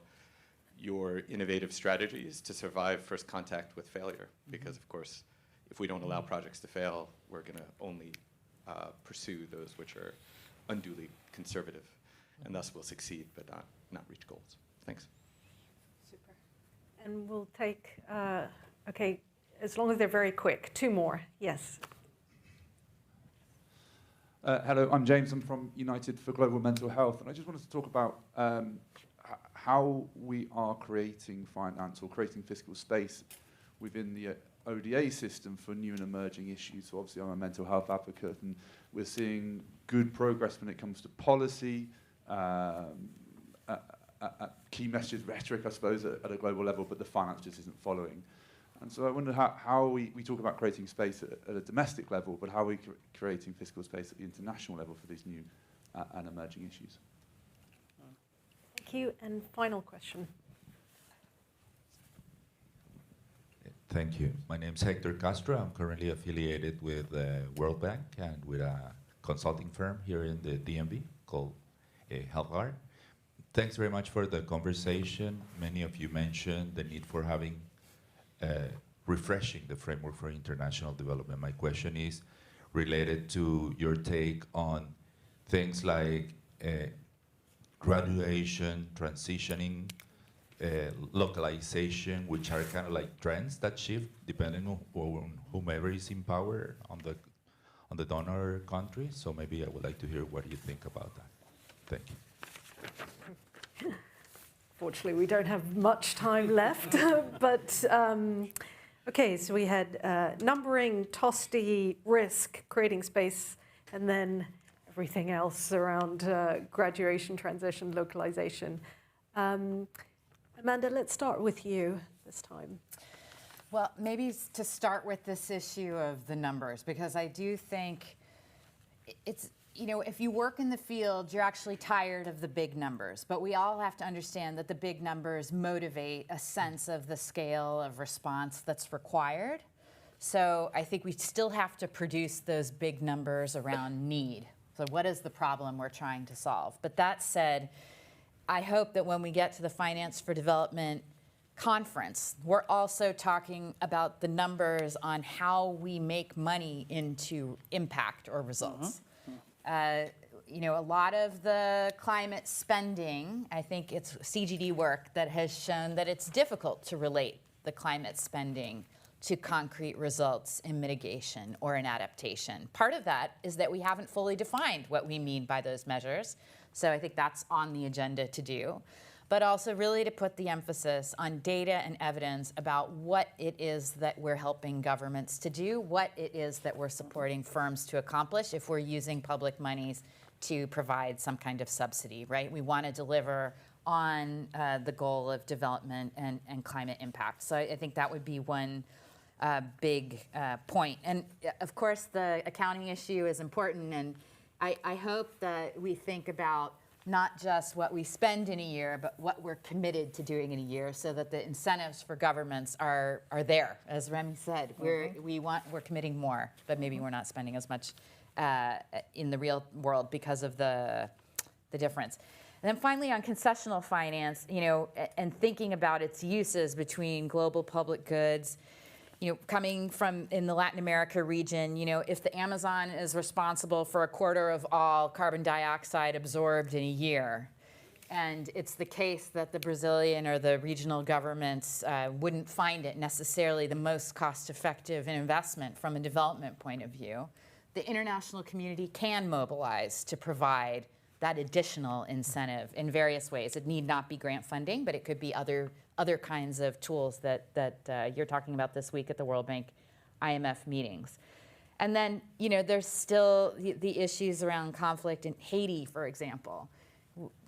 your innovative strategies to survive first contact with failure? Because, of course, if we don't allow projects to fail, we're going to only pursue those which are unduly conservative, and thus will succeed but not reach goals. Thanks.
Super. And we'll take, okay, as long as they're very quick, 2 more. Yes.
Hello, I'm James. I'm from United for Global Mental Health, and I just wanted to talk about how we are creating finance or creating fiscal space within the ODA system for new and emerging issues. So obviously I'm a mental health advocate, and we're seeing good progress when it comes to policy, key messages, rhetoric, I suppose, at a global level, but the finance just isn't following. And so I wonder how we talk about creating space at a domestic level, but how are we creating fiscal space at the international level for these new and emerging issues?
Thank you. And final question.
Thank you. My name is Hector Castro. I'm currently affiliated with the World Bank and with a consulting firm here in the DMV called HealthGuard. Thanks very much for the conversation. Many of you mentioned the need for having refreshing the framework for international development. My question is related to your take on things like graduation, transitioning, localization, which are kind of like trends that shift depending on whomever is in power on the donor country. So maybe I would like to hear what you think about that. Thank you.
Fortunately, we don't have much time left, but okay, so we had numbering, TOSD, risk, creating space, and then everything else around graduation, transition, localization. Amanda, let's start with you this time.
Well, maybe to start with this issue of the numbers, because I do think it's, if you work in the field, you're actually tired of the big numbers. But we all have to understand that the big numbers motivate a sense of the scale of response that's required. So I think we still have to produce those big numbers around need. So what is the problem we're trying to solve? But that said, I hope that when we get to the Finance for Development conference, we're also talking about the numbers on how we make money into impact or results. A lot of the climate spending, I think it's CGD work that has shown that it's difficult to relate the climate spending to concrete results in mitigation or in adaptation. Part of that is that we haven't fully defined what we mean by those measures. So I think that's on the agenda to do. But also really to put the emphasis on data and evidence about what it is that we're helping governments to do, what it is that we're supporting firms to accomplish if we're using public monies to provide some kind of subsidy, right? We want to deliver on the goal of development and climate impact. So I think that would be one big point. And of course, the accounting issue is important, and I hope that we think about not just what we spend in a year, but what we're committed to doing in a year, so that the incentives for governments are there. As Remy said, we're committing more, but maybe we're not spending as much in the real world because of the difference. And then finally, on concessional finance, and thinking about its uses between global public goods, coming from in the Latin America region, if the Amazon is responsible for a quarter of all carbon dioxide absorbed in a year, and it's the case that the Brazilian or the regional governments wouldn't find it necessarily the most cost-effective investment from a development point of view, the international community can mobilize to provide that additional incentive in various ways. It need not be grant funding, but it could be other kinds of tools that you're talking about this week at the World Bank IMF meetings. And then, there's still the issues around conflict in Haiti, for example.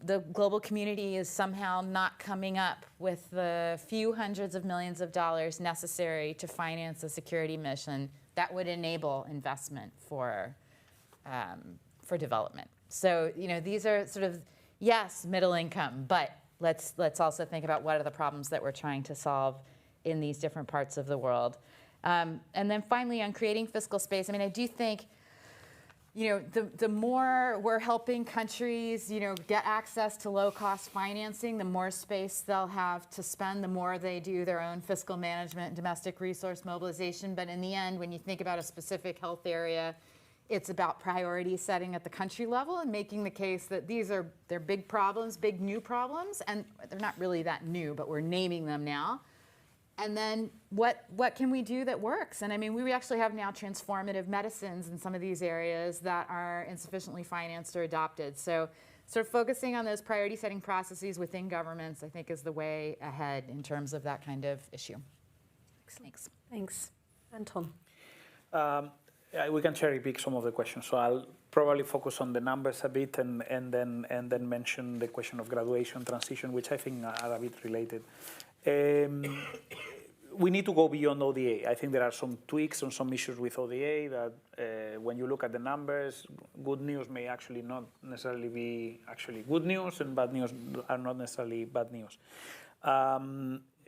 The global community is somehow not coming up with the few hundreds of millions of dollars necessary to finance a security mission that would enable investment for development. So, these are sort of, yes, middle income, but let's also think about what are the problems that we're trying to solve in these different parts of the world. And then finally, on creating fiscal space, I do think, the more we're helping countries, get access to low-cost financing, the more space they'll have to spend, the more they do their own fiscal management and domestic resource mobilization. But in the end, when you think about a specific health area, it's about priority setting at the country level and making the case that they're big problems, big new problems, and they're not really that new, but we're naming them now. And then what can we do that works? And we actually have now transformative medicines in some of these areas that are insufficiently financed or adopted. So sort of focusing on those priority setting processes within governments, I think, is the way ahead in terms of that kind of issue. Thanks.
Thanks. Anton.
We can cherry pick some of the questions. So I'll probably focus on the numbers a bit and then mention the question of graduation, transition, which I think are a bit related. We need to go beyond ODA. I think there are some tweaks and some issues with ODA that when you look at the numbers, good news may actually not necessarily be actually good news, and bad news are not necessarily bad news.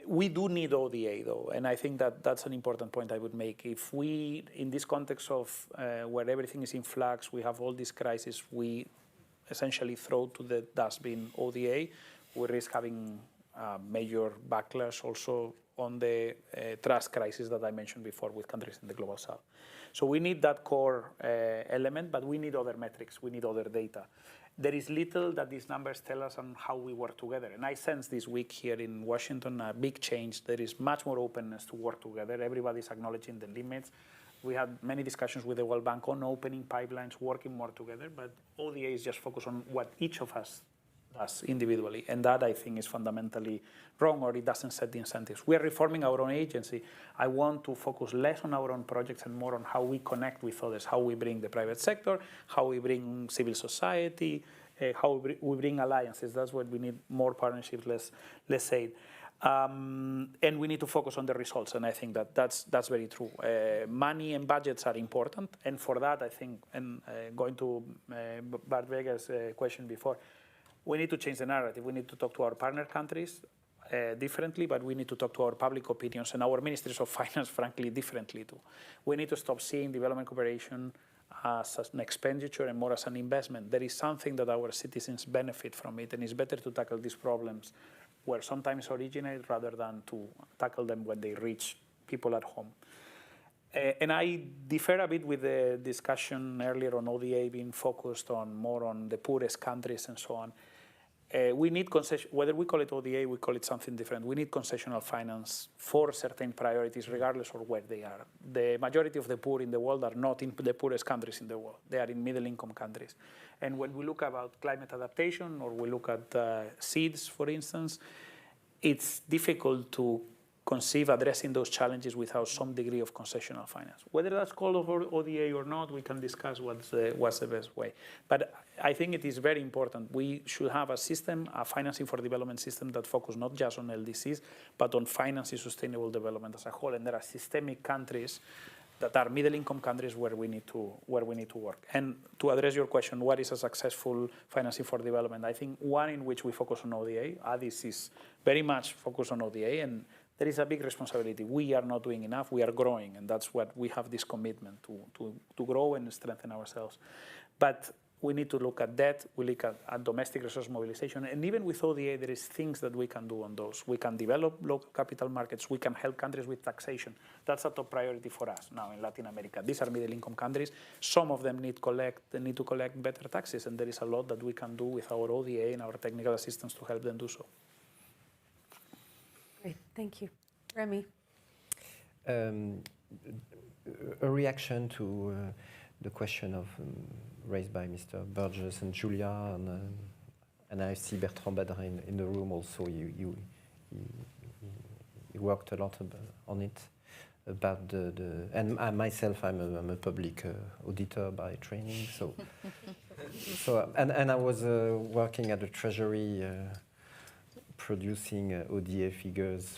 We do need ODA, though, and I think that that's an important point I would make. If we, in this context of where everything is in flux, we have all these crises, we essentially throw to the dustbin ODA, we risk having major backlash also on the trust crisis that I mentioned before with countries in the Global South. So we need that core element, but we need other metrics, we need other data. There is little that these numbers tell us on how we work together. And I sense this week here in Washington a big change. There is much more openness to work together. Everybody's acknowledging the limits. We had many discussions with the World Bank on opening pipelines, working more together, but ODA is just focused on what each of us does individually. And that, I think, is fundamentally wrong, or it doesn't set the incentives. We are reforming our own agency. I want to focus less on our own projects and more on how we connect with others, how we bring the private sector, how we bring civil society, how we bring alliances. That's what we need, more partnerships, less aid. And we need to focus on the results, and I think that's very true. Money and budgets are important, and for that, I think, and going to Bart Vega's question before, we need to change the narrative. We need to talk to our partner countries differently, but we need to talk to our public opinions and our ministries of finance, frankly, differently too. We need to stop seeing development cooperation as an expenditure and more as an investment. There is something that our citizens benefit from it, and it's better to tackle these problems where sometimes originate rather than to tackle them when they reach people at home. And I differ a bit with the discussion earlier on ODA being focused on more on the poorest countries and so on. We need concession, whether we call it ODA, we call it something different. We need concessional finance for certain priorities, regardless of where they are. The majority of the poor in the world are not in the poorest countries in the world. They are in middle-income countries. And when we look about climate adaptation, or we look at seeds, for instance, it's difficult to conceive addressing those challenges without some degree of concessional finance. Whether that's called ODA or not, we can discuss what's the best way. But I think it is very important. We should have a system, a financing for development system that focuses not just on LDCs, but on financing sustainable development as a whole. And there are systemic countries that are middle-income countries where we need to work. And to address your question, what is a successful financing for development? I think one in which we focus on ODA. ADIS is very much focused on ODA, and there is a big responsibility. We are not doing enough. We are growing, and that's what we have this commitment to grow and strengthen ourselves. But we need to look at debt, we look at domestic resource mobilization, and even with ODA, there is things that we can do on those. We can develop local capital markets, we can help countries with taxation. That's a top priority for us now in Latin America. These are middle-income countries. Some of them need to collect better taxes, and there is a lot that we can do with our ODA and our technical assistance to help them do so.
Great, thank you. Remy?
A reaction to the question raised by Mr. Burgess and Julia, and I see Bertrand Badrin in the room also. You worked a lot on it, about and myself, I'm a public auditor by training, and I was working at the Treasury producing ODA figures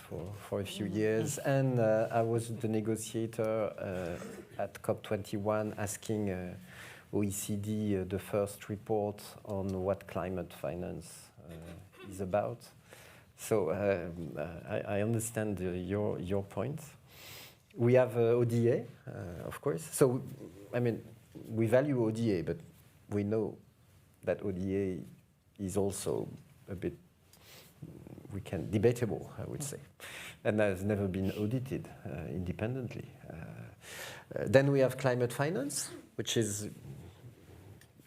for a few years, and I was the negotiator at COP21 asking OECD the first report on what climate finance is about. So I understand your point. We have ODA, of course. So, I mean, we value ODA, but we know that ODA is also a bit, debatable, I would say, and has never been audited independently. Then we have climate finance, which is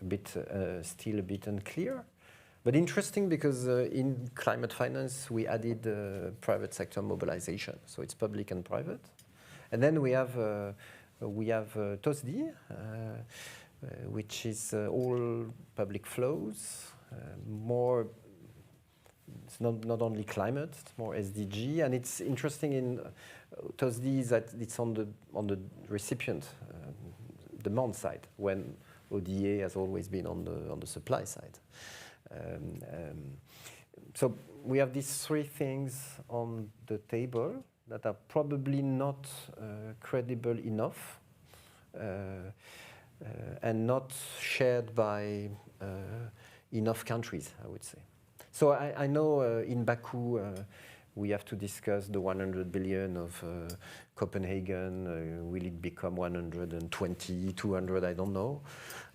a bit still a bit unclear, but interesting because in climate finance we added private sector mobilization, so it's public and private. And then we have TOSD, which is all public flows, more. It's not only climate, it's more SDG, and it's interesting in TOSD is that it's on the recipient demand side, when ODA has always been on the supply side. So we have these three things on the table that are probably not credible enough and not shared by enough countries, I would say. So I know in Baku we have to discuss the 100 billion of Copenhagen. Will it become 120, 200? I don't know.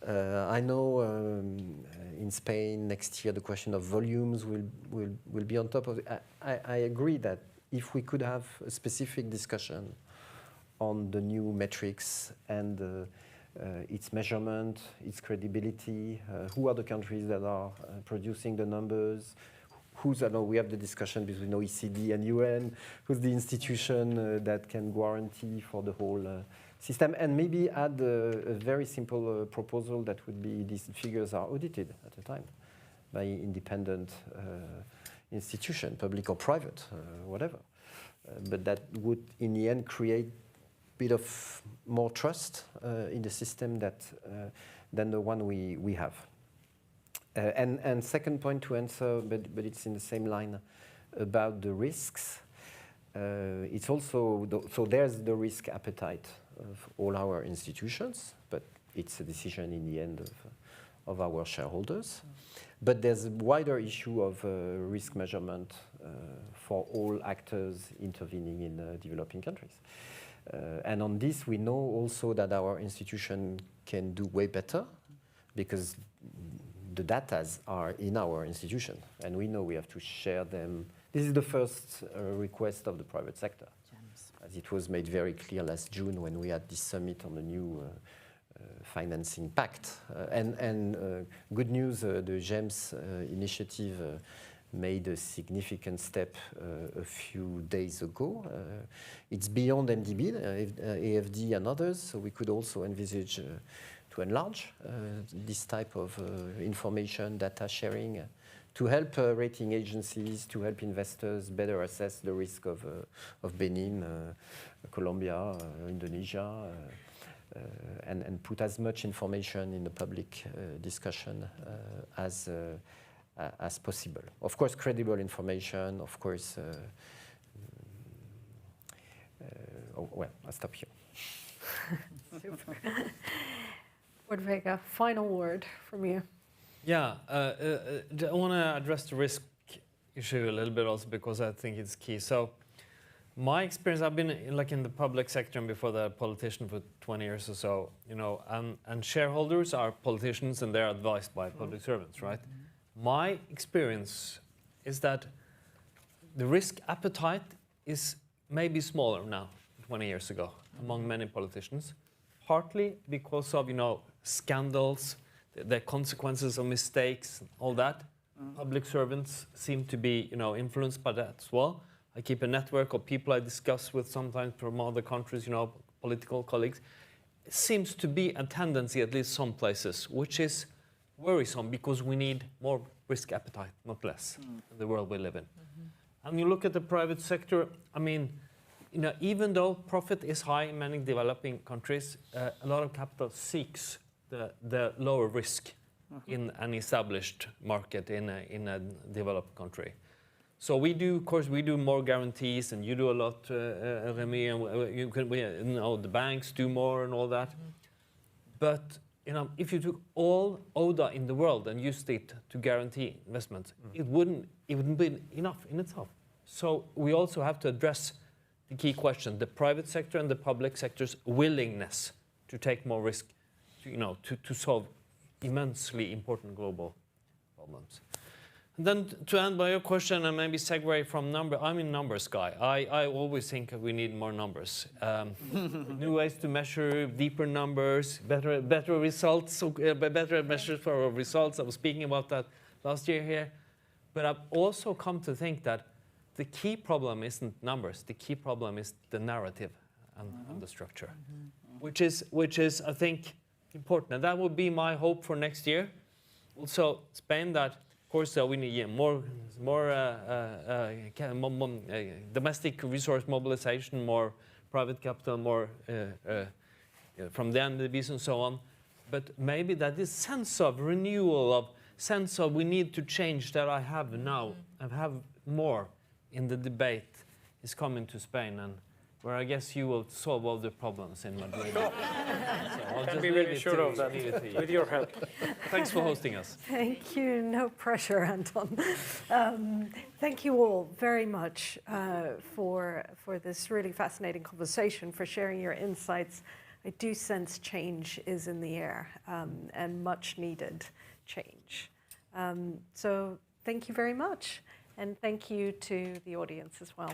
I know in Spain next year the question of volumes will be on top of it. I agree that if we could have a specific discussion on the new metrics and its measurement, its credibility, who are the countries that are producing the numbers, I know we have the discussion between OECD and UN, who's the institution that can guarantee for the whole system, and maybe add a very simple proposal that would be these figures are audited at a time by independent institution, public or private, whatever. But that would in the end create bit of more trust in the system than the one we have. And second point to answer, but it's in the same line about the risks. It's also so there's the risk appetite of all our institutions, but it's a decision in the end of our shareholders. But there's a wider issue of risk measurement for all actors intervening in developing countries. And on this, we know also that our institution can do way better because the data are in our institution, and we know we have to share them. This is the first request of the private sector, as it was made very clear last June when we had this summit on the new financing pact. And good news, the GEMS initiative made a significant step a few days ago. It's beyond MDB, AFD and others, so we could also envisage to enlarge this type of information, data sharing, to help rating agencies, to help investors better assess the risk of Benin, Colombia, Indonesia, and put as much information in the public discussion as possible. Of course, credible information, of course. Well, I'll stop here.
Super. Vega, final word from you.
Yeah, I want to address the risk issue a little bit also because I think it's key. So my experience, I've been in the public sector and before that politician for 20 years or so, and shareholders are politicians and they're advised by public servants, right? My experience is that the risk appetite is maybe smaller now, 20 years ago, among many politicians, partly because of, scandals, the consequences of mistakes, all that. Public servants seem to be, influenced by that as well. I keep a network of people I discuss with sometimes from other countries, political colleagues. It seems to be a tendency, at least some places, which is worrisome because we need more risk appetite, not less, in the world we live in. And you look at the private sector, even though profit is high in many developing countries, a lot of capital seeks the lower risk in an established market in a developed country. So we do more guarantees, and you do a lot, Remy, and the banks do more and all that. But if you took all ODA in the world and used it to guarantee investments, it wouldn't be enough in itself. So we also have to address the key question: the private sector and the public sector's willingness to take more risk, to solve immensely important global problems. And then to end by your question and maybe segue from number, I'm a numbers guy. I always think we need more numbers. New ways to measure, deeper numbers, better results, better measures for our results. I was speaking about that last year here. But I've also come to think that the key problem isn't numbers. The key problem is the narrative and the structure, which is, I think, important. And that would be my hope for next year. Also, Spain, that, of course, we need more domestic resource mobilization, more private capital, more from the NDBs and so on. But maybe that this sense of renewal, sense of we need to change that I have now and have more in the debate is coming to Spain, and where I guess you will solve all the problems in Madrid. So I'll just
be very sure of that, with your help.
Thanks for hosting us.
Thank you. No pressure, Anton. Thank you all very much for this really fascinating conversation, for sharing your insights. I do sense change is in the air, and much needed change. So thank you very much. And thank you to the audience as well.